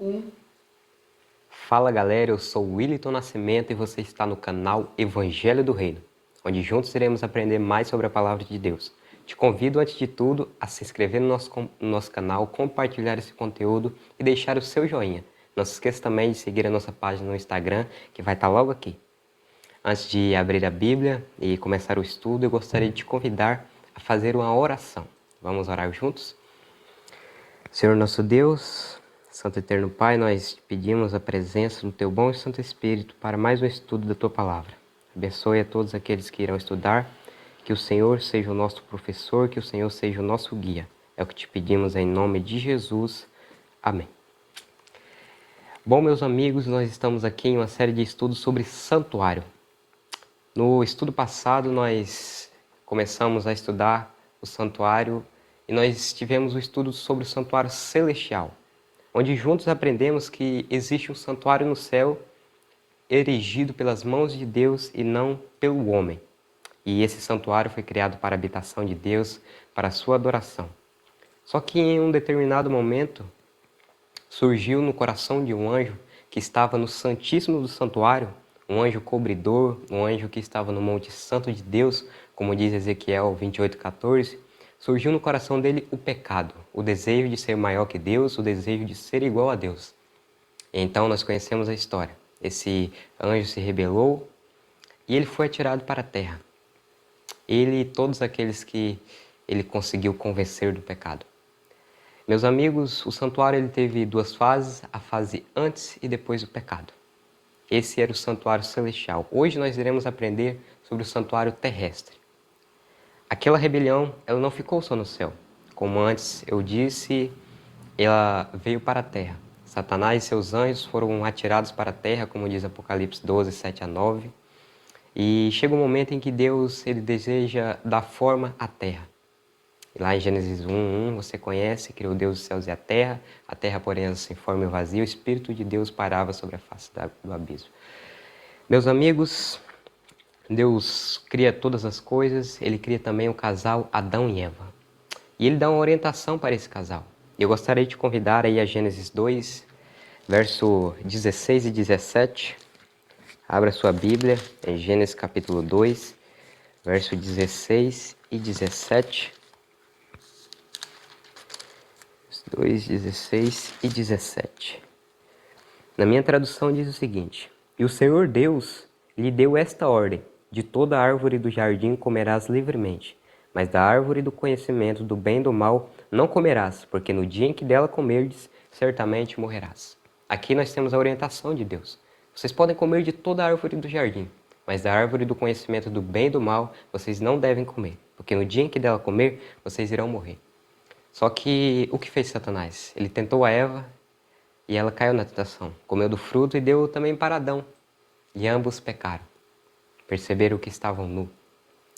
Um. Fala galera, eu sou o Williton Nascimento e você está no canal Evangelho do Reino, onde juntos iremos aprender mais sobre a Palavra de Deus. Te convido, antes de tudo, a se inscrever no nosso canal, compartilhar esse conteúdo e deixar o seu joinha. Não se esqueça também de seguir a nossa página no Instagram, que vai estar logo aqui. Antes de abrir a Bíblia e começar o estudo, eu gostaria de te convidar a fazer uma oração. Vamos orar juntos? Senhor nosso Deus, Santo Eterno Pai, nós te pedimos a presença do Teu bom e Santo Espírito para mais um estudo da Tua Palavra. Abençoe a todos aqueles que irão estudar, que o Senhor seja o nosso professor, que o Senhor seja o nosso guia. É o que te pedimos em nome de Jesus. Amém. Bom, meus amigos, nós estamos aqui em uma série de estudos sobre santuário. No estudo passado, nós começamos a estudar o santuário e nós tivemos o estudo sobre o santuário celestial, onde juntos aprendemos que existe um santuário no céu erigido pelas mãos de Deus e não pelo homem. E esse santuário foi criado para a habitação de Deus, para a sua adoração. Só que em um determinado momento, surgiu no coração de um anjo que estava no Santíssimo do Santuário, um anjo cobridor, um anjo que estava no Monte Santo de Deus, como diz Ezequiel 28:14, surgiu no coração dele o pecado, o desejo de ser maior que Deus, o desejo de ser igual a Deus. Então nós conhecemos a história. Esse anjo se rebelou e ele foi atirado para a terra. Ele e todos aqueles que ele conseguiu convencer do pecado. Meus amigos, o santuário ele teve duas fases, a fase antes e depois do pecado. Esse era o santuário celestial. Hoje nós iremos aprender sobre o santuário terrestre. Aquela rebelião, ela não ficou só no céu. Como antes eu disse, ela veio para a terra. Satanás e seus anjos foram atirados para a terra, como diz Apocalipse 12, 7-9. E chega um momento em que Deus ele deseja dar forma à terra. Lá em Gênesis 1:1, você conhece, criou Deus os céus e a terra, porém, era sem forma e vazia, o Espírito de Deus pairava sobre a face do abismo. Meus amigos, Deus cria todas as coisas, Ele cria também o casal Adão e Eva. E Ele dá uma orientação para esse casal. Eu gostaria de te convidar aí a Gênesis 2, verso 16 e 17. Abra sua Bíblia em Gênesis capítulo 2, verso 16 e 17. 2, 16 e 17. Na minha tradução diz o seguinte: E o Senhor Deus lhe deu esta ordem: de toda árvore do jardim comerás livremente, mas da árvore do conhecimento do bem e do mal não comerás, porque no dia em que dela comerdes, certamente morrerás. Aqui nós temos a orientação de Deus. Vocês podem comer de toda árvore do jardim, mas da árvore do conhecimento do bem e do mal vocês não devem comer, porque no dia em que dela comer, vocês irão morrer. Só que o que fez Satanás? Ele tentou a Eva e ela caiu na tentação. Comeu do fruto e deu também para Adão. E ambos pecaram. Perceberam que estavam nus.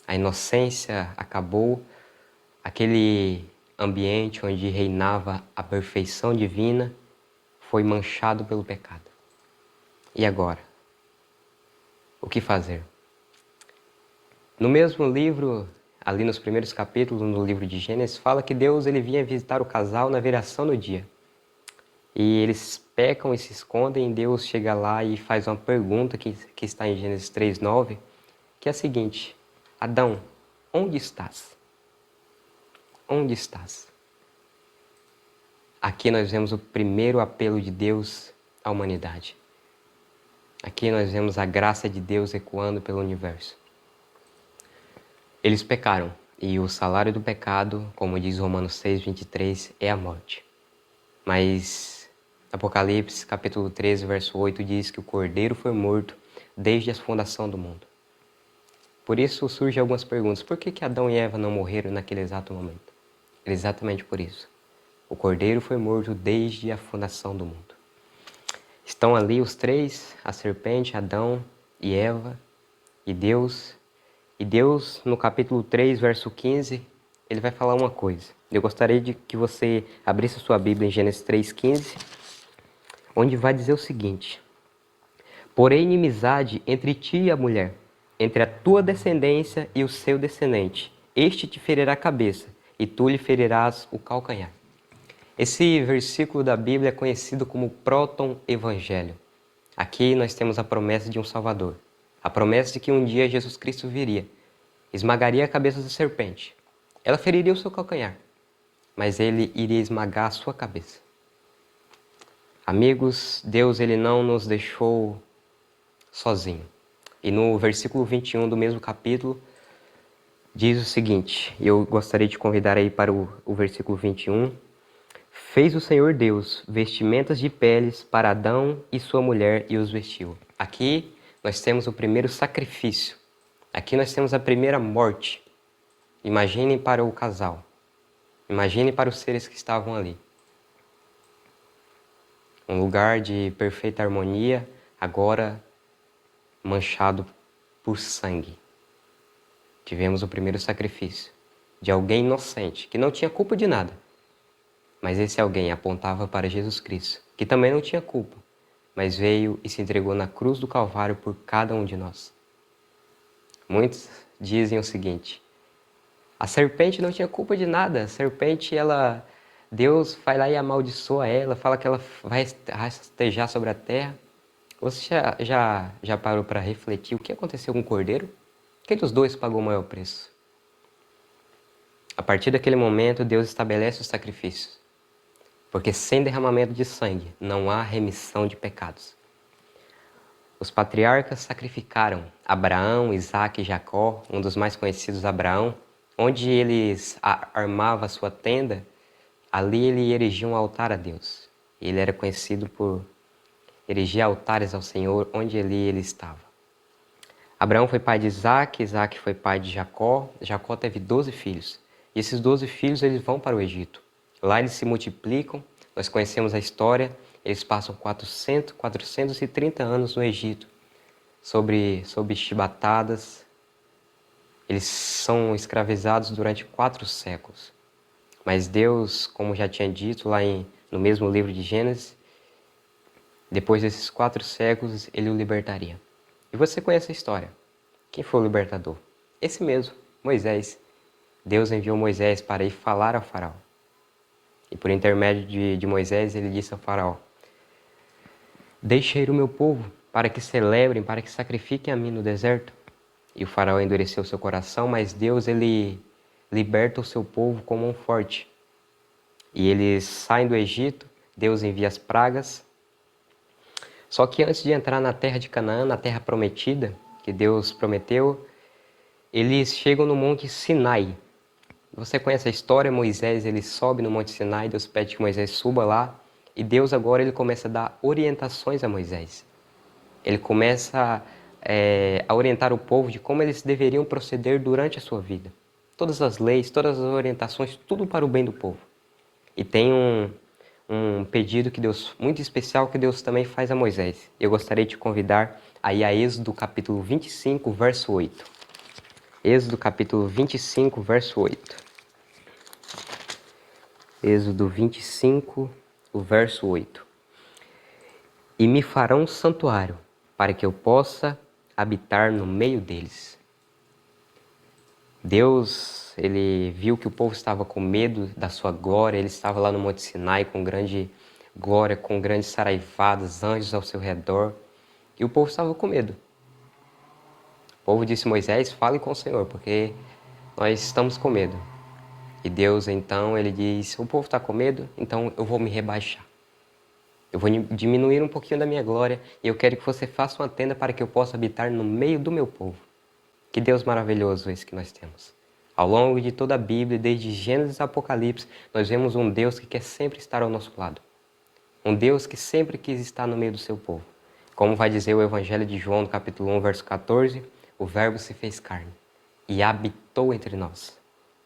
A inocência acabou. Aquele ambiente onde reinava a perfeição divina foi manchado pelo pecado. E agora? O que fazer? No mesmo livro, ali nos primeiros capítulos, no livro de Gênesis, fala que Deus ele vinha visitar o casal na viração do dia. E eles pecam e se escondem, e Deus chega lá e faz uma pergunta que está em Gênesis 3:9, que é a seguinte: Adão, onde estás? Onde estás? Aqui nós vemos o primeiro apelo de Deus à humanidade. Aqui nós vemos a graça de Deus ecoando pelo universo. Eles pecaram, e o salário do pecado, como diz Romanos 6:23, é a morte. Mas Apocalipse, capítulo 13, verso 8, diz que o Cordeiro foi morto desde a fundação do mundo. Por isso surgem algumas perguntas. Por que Adão e Eva não morreram naquele exato momento? Exatamente por isso. O Cordeiro foi morto desde a fundação do mundo. Estão ali os três, a serpente, Adão e Eva, e Deus. E Deus, no capítulo 3, verso 15, ele vai falar uma coisa. Eu gostaria de que você abrisse a sua Bíblia em Gênesis 3:15, onde vai dizer o seguinte: Porém inimizade entre ti e a mulher, entre a tua descendência e o seu descendente. Este te ferirá a cabeça, e tu lhe ferirás o calcanhar. Esse versículo da Bíblia é conhecido como Proton-Evangelho. Aqui nós temos a promessa de um Salvador. A promessa de que um dia Jesus Cristo viria, esmagaria a cabeça da serpente. Ela feriria o seu calcanhar, mas ele iria esmagar a sua cabeça. Amigos, Deus ele não nos deixou sozinho. E no versículo 21 do mesmo capítulo, diz o seguinte, eu gostaria de convidar aí para o versículo 21. Fez o Senhor Deus vestimentas de peles para Adão e sua mulher e os vestiu. Aqui nós temos o primeiro sacrifício. Aqui nós temos a primeira morte. Imaginem para o casal. Imaginem para os seres que estavam ali. Um lugar de perfeita harmonia, agora manchado por sangue. Tivemos o primeiro sacrifício de alguém inocente, que não tinha culpa de nada. Mas esse alguém apontava para Jesus Cristo, que também não tinha culpa, mas veio e se entregou na cruz do Calvário por cada um de nós. Muitos dizem o seguinte: a serpente não tinha culpa de nada, a serpente, Deus vai lá e amaldiçoa ela, fala que ela vai rastejar sobre a terra. Você já parou para refletir o que aconteceu com o cordeiro? Quem dos dois pagou o maior preço? A partir daquele momento, Deus estabelece os sacrifícios. Porque sem derramamento de sangue não há remissão de pecados. Os patriarcas sacrificaram Abraão, Isaque e Jacó, um dos mais conhecidos, Abraão, onde eles armavam a sua tenda, ali ele erigia um altar a Deus. Ele era conhecido por erigir altares ao Senhor onde ele estava. Abraão foi pai de Isaque, Isaque foi pai de Jacó, Jacó teve 12 filhos. E esses 12 filhos eles vão para o Egito. Lá eles se multiplicam, nós conhecemos a história, eles passam 430 anos no Egito, sob chibatadas. Eles são escravizados durante 4 séculos. Mas Deus, como já tinha dito lá no mesmo livro de Gênesis, depois desses 4 séculos, ele o libertaria. E você conhece a história. Quem foi o libertador? Esse mesmo, Moisés. Deus enviou Moisés para ir falar ao faraó. E por intermédio de Moisés, ele disse ao faraó: deixa ir o meu povo, para que celebrem, para que sacrifiquem a mim no deserto. E o faraó endureceu seu coração, mas Deus, ele liberta o seu povo com mão forte. E eles saem do Egito, Deus envia as pragas. Só que antes de entrar na terra de Canaã, na terra prometida, que Deus prometeu, eles chegam no Monte Sinai. Você conhece a história, Moisés ele sobe no Monte Sinai, Deus pede que Moisés suba lá, e Deus agora ele começa a dar orientações a Moisés. Ele começa a orientar o povo de como eles deveriam proceder durante a sua vida. Todas as leis, todas as orientações, tudo para o bem do povo. E tem um pedido que Deus, muito especial, que Deus também faz a Moisés. Eu gostaria de te convidar aí a Êxodo capítulo 25, verso 8. Êxodo capítulo 25, verso 8. Êxodo 25, o verso 8. E me farão um santuário, para que eu possa habitar no meio deles. Deus, ele viu que o povo estava com medo da sua glória, ele estava lá no Monte Sinai com grande glória, com grandes saraivadas, anjos ao seu redor, e o povo estava com medo. O povo disse: Moisés, fale com o Senhor, porque nós estamos com medo. E Deus, então, ele diz: o povo está com medo, então eu vou me rebaixar. Eu vou diminuir um pouquinho da minha glória e eu quero que você faça uma tenda para que eu possa habitar no meio do meu povo. Que Deus maravilhoso esse que nós temos. Ao longo de toda a Bíblia, desde Gênesis a Apocalipse, nós vemos um Deus que quer sempre estar ao nosso lado. Um Deus que sempre quis estar no meio do seu povo. Como vai dizer o Evangelho de João, no capítulo 1, verso 14, o Verbo se fez carne e habitou entre nós.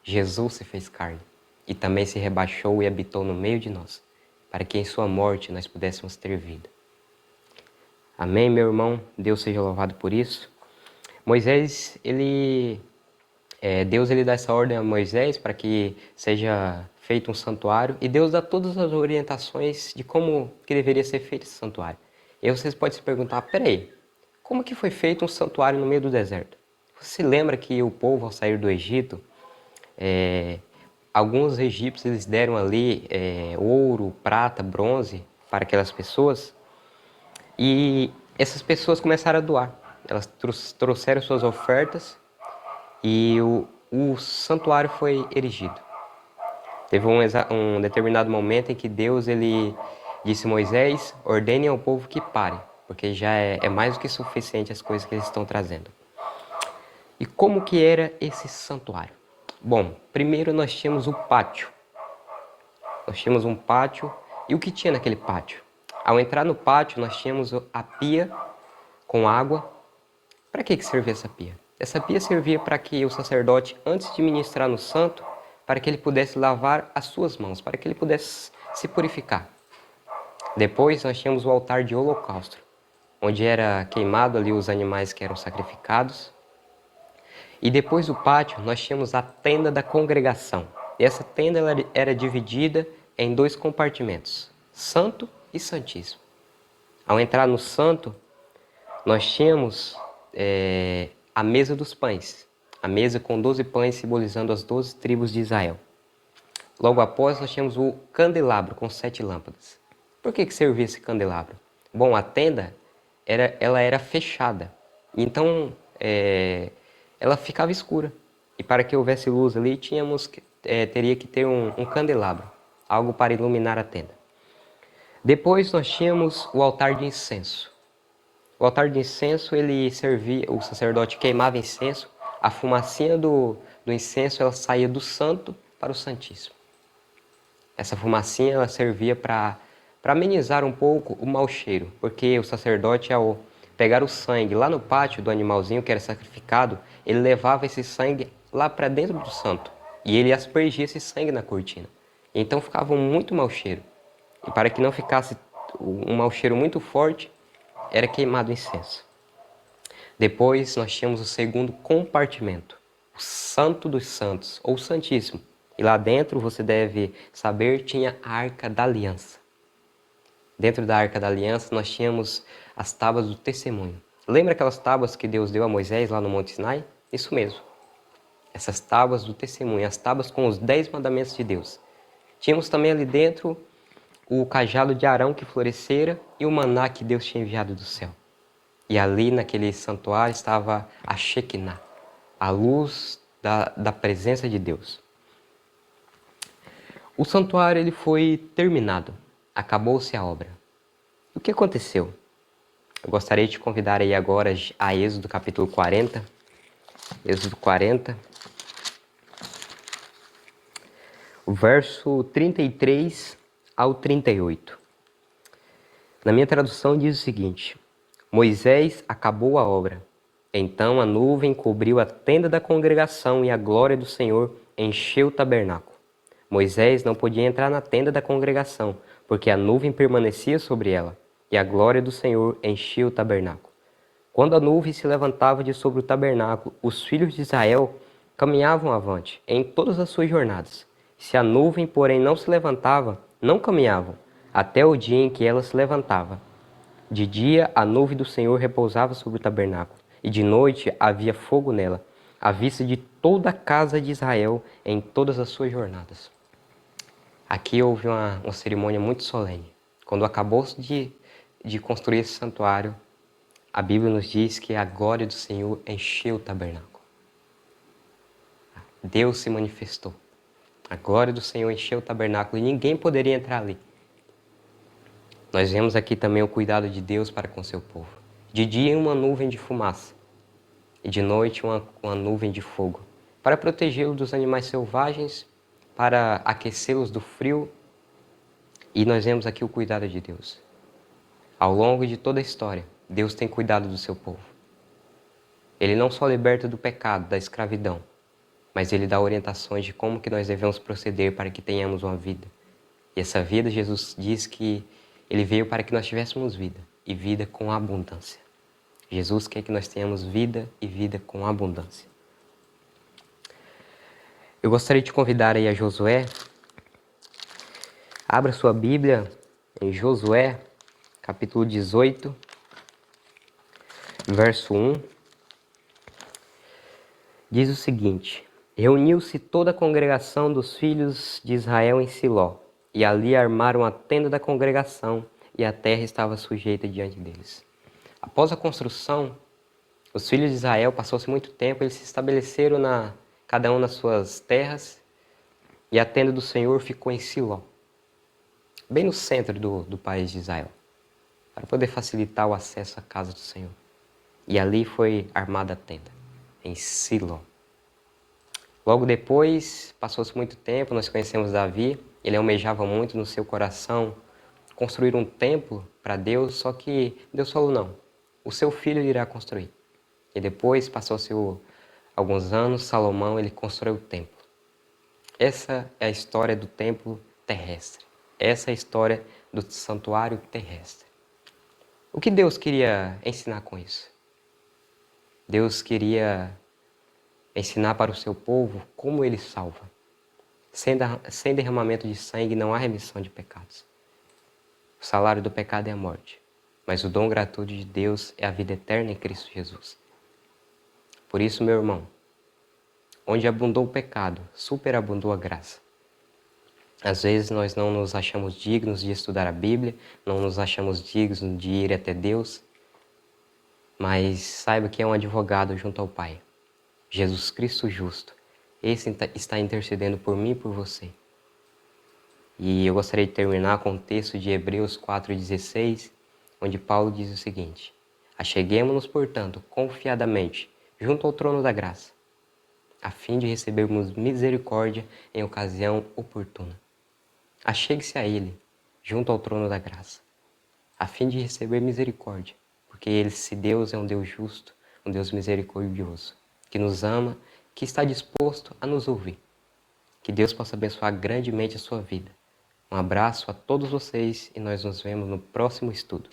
Jesus se fez carne e também se rebaixou e habitou no meio de nós, para que em sua morte nós pudéssemos ter vida. Amém, meu irmão? Deus seja louvado por isso. Moisés, Deus ele dá essa ordem a Moisés para que seja feito um santuário, e Deus dá todas as orientações de como que deveria ser feito esse santuário. E aí vocês podem se perguntar: peraí, como que foi feito um santuário no meio do deserto? Você se lembra que o povo, ao sair do Egito, alguns egípcios eles deram ali ouro, prata, bronze para aquelas pessoas. E essas pessoas começaram a doar. Elas trouxeram suas ofertas e o santuário foi erigido. Teve um determinado momento em que Deus ele disse a Moisés, ordenem ao povo que pare, porque já é mais do que suficiente as coisas que eles estão trazendo. E como que era esse santuário? Bom, primeiro nós tínhamos o pátio. Nós tínhamos um pátio, e o que tinha naquele pátio? Ao entrar no pátio, nós tínhamos a pia com água. Para que servia essa pia? Essa pia servia para que o sacerdote, antes de ministrar no santo, para que ele pudesse lavar as suas mãos, para que ele pudesse se purificar. Depois nós tínhamos o altar de holocausto, onde era queimado ali os animais que eram sacrificados. E depois do pátio nós tínhamos a tenda da congregação. E essa tenda ela era dividida em 2 compartimentos, santo e santíssimo. Ao entrar no santo, nós tínhamos a mesa dos pães, a mesa com 12 pães simbolizando as 12 tribos de Israel. Logo após, nós tínhamos o candelabro com 7 lâmpadas. Por que servia esse candelabro? Bom, a tenda ela era fechada, então ela ficava escura. E para que houvesse luz ali, teria que ter um candelabro, algo para iluminar a tenda. Depois nós tínhamos o altar de incenso. O altar de incenso, ele servia, o sacerdote queimava incenso, a fumacinha do incenso ela saía do santo para o santíssimo. Essa fumacinha ela servia para amenizar um pouco o mau cheiro, porque o sacerdote, ao pegar o sangue lá no pátio do animalzinho que era sacrificado, ele levava esse sangue lá para dentro do santo e ele aspergia esse sangue na cortina. Então ficava um muito mau cheiro. E para que não ficasse um mau cheiro muito forte, era queimado incenso. Depois nós tínhamos o segundo compartimento, o Santo dos Santos, ou Santíssimo. E lá dentro, você deve saber, tinha a Arca da Aliança. Dentro da Arca da Aliança nós tínhamos as tábuas do testemunho. Lembra aquelas tábuas que Deus deu a Moisés lá no Monte Sinai? Isso mesmo. Essas tábuas do testemunho, as tábuas com os 10 mandamentos de Deus. Tínhamos também ali dentro o cajado de Arão que florescera e o maná que Deus tinha enviado do céu. E ali naquele santuário estava a Shekinah, a luz da presença de Deus. O santuário ele foi terminado, acabou-se a obra. O que aconteceu? Eu gostaria de te convidar aí agora a Êxodo capítulo 40. Êxodo 40. O verso 33 ao 38. Na minha tradução diz o seguinte: Moisés acabou a obra. Então a nuvem cobriu a tenda da congregação e a glória do Senhor encheu o tabernáculo. Moisés não podia entrar na tenda da congregação, porque a nuvem permanecia sobre ela, e a glória do Senhor enchia o tabernáculo. Quando a nuvem se levantava de sobre o tabernáculo, os filhos de Israel caminhavam avante em todas as suas jornadas. Se a nuvem, porém, não se levantava, não caminhavam, até o dia em que ela se levantava. De dia, a nuvem do Senhor repousava sobre o tabernáculo, e de noite havia fogo nela, à vista de toda a casa de Israel em todas as suas jornadas. Aqui houve uma cerimônia muito solene. Quando acabou de construir esse santuário, a Bíblia nos diz que a glória do Senhor encheu o tabernáculo. Deus se manifestou. A glória do Senhor encheu o tabernáculo e ninguém poderia entrar ali. Nós vemos aqui também o cuidado de Deus para com seu povo. De dia uma nuvem de fumaça e de noite uma nuvem de fogo, para protegê-los dos animais selvagens, para aquecê-los do frio. E nós vemos aqui o cuidado de Deus. Ao longo de toda a história, Deus tem cuidado do seu povo. Ele não só liberta do pecado, da escravidão, mas Ele dá orientações de como que nós devemos proceder para que tenhamos uma vida. E essa vida, Jesus diz que Ele veio para que nós tivéssemos vida, e vida com abundância. Jesus quer que nós tenhamos vida e vida com abundância. Eu gostaria de te convidar aí a Josué. Abra sua Bíblia em Josué, capítulo 18, verso 1. Diz o seguinte: Reuniu-se toda a congregação dos filhos de Israel em Siló, e ali armaram a tenda da congregação, e a terra estava sujeita diante deles. Após a construção, os filhos de Israel, passou-se muito tempo, eles se estabeleceram cada um nas suas terras, e a tenda do Senhor ficou em Siló, bem no centro do país de Israel, para poder facilitar o acesso à casa do Senhor. E ali foi armada a tenda, em Siló. Logo depois, passou-se muito tempo, nós conhecemos Davi, ele almejava muito no seu coração construir um templo para Deus, só que Deus falou não, o seu filho irá construir. E depois, passou-se alguns anos, Salomão ele construiu o templo. Essa é a história do templo terrestre. Essa é a história do santuário terrestre. O que Deus queria ensinar com isso? Deus queria ensinar para o seu povo como ele salva. Sem derramamento de sangue não há remissão de pecados. O salário do pecado é a morte, mas o dom gratuito de Deus é a vida eterna em Cristo Jesus. Por isso, meu irmão, onde abundou o pecado, superabundou a graça. Às vezes nós não nos achamos dignos de estudar a Bíblia, não nos achamos dignos de ir até Deus, mas saiba que é um advogado junto ao Pai. Jesus Cristo justo, esse está intercedendo por mim e por você. E eu gostaria de terminar com o texto de Hebreus 4,16, onde Paulo diz o seguinte: acheguemo-nos, portanto, confiadamente, junto ao trono da graça, a fim de recebermos misericórdia em ocasião oportuna. Achegue-se a Ele, junto ao trono da graça, a fim de receber misericórdia, porque se Deus é um Deus justo, um Deus misericordioso, que nos ama, que está disposto a nos ouvir. Que Deus possa abençoar grandemente a sua vida. Um abraço a todos vocês e nós nos vemos no próximo estudo.